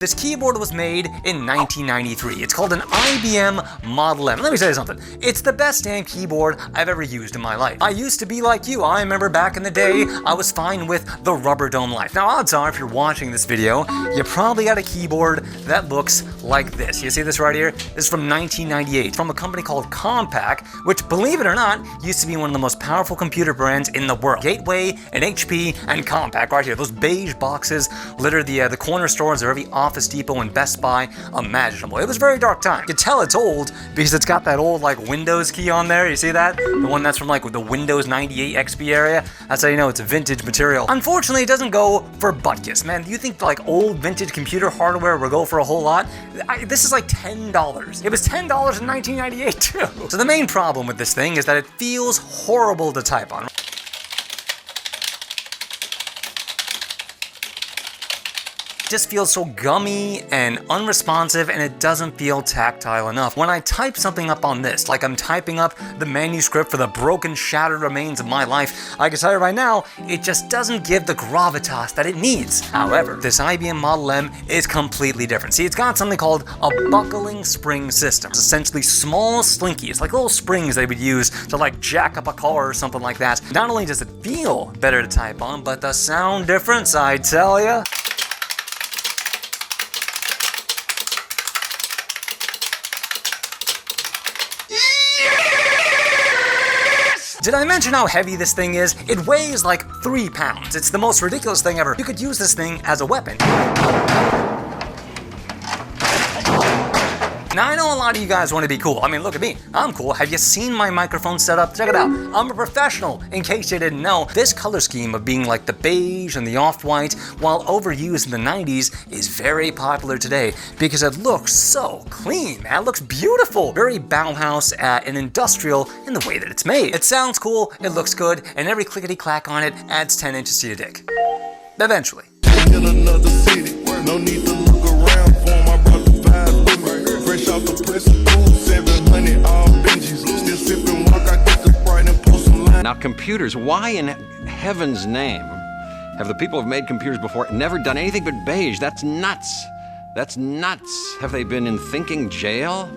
This keyboard was made in 1993. It's called an IBM Model M. Let me tell you something. It's the best damn keyboard I've ever used in my life. I used to be like you. I remember back in the day, I was fine with the rubber dome life. Now, odds are, if you're watching this video, you probably got a keyboard that looks like this. You see this right here? This is from 1998, from a company called Compaq, which, believe it or not, used to be one of the most powerful computer brands in the world. Gateway and HP and Compaq right here. Those beige boxes litter the corner stores of every Office Depot and Best Buy imaginable. It was a very dark time. You can tell it's old because it's got that old like Windows key on there. You see that? The one that's from like the Windows 98 XP area. That's how you know it's a vintage material. Unfortunately, it doesn't go for butt kiss, man. Do you think like old vintage computer hardware will go for a whole lot? This is like $10. It was $10 in 1998 too. So the main problem with this thing is that it feels horrible to type on. Just feels so gummy and unresponsive, and it doesn't feel tactile enough. When I type something up on this, like I'm typing up the manuscript for the broken, shattered remains of my life, I can tell you right now, it just doesn't give the gravitas that it needs. However, this IBM Model M is completely different. See, it's got something called a buckling spring system. It's essentially small slinkies, like little springs they would use to like jack up a car or something like that. Not only does it feel better to type on, but the sound difference, I tell ya. Did I mention how heavy this thing is? It weighs like 3 pounds. It's the most ridiculous thing ever. You could use this thing as a weapon. Now, I know a lot of you guys want to be cool. I mean, look at me. I'm cool. Have you seen my microphone setup? Check it out. I'm a professional, in case you didn't know. This color scheme of being like the beige and the off-white, while overused in the 90s, is very popular today because it looks so clean, man. It looks beautiful. Very Bauhaus and industrial in the way that it's made. It sounds cool, it looks good, and every clickety-clack on it adds 10 inches to your dick. Eventually. In another city, no need to look around for my brother vibe. Fresh off the press of food, 700 all Benjis. Still sipping walk, I get the bright and post some line. Now computers, why in heaven's name have the people who've made computers before never done anything but beige? That's nuts. That's nuts. Have they been in thinking jail?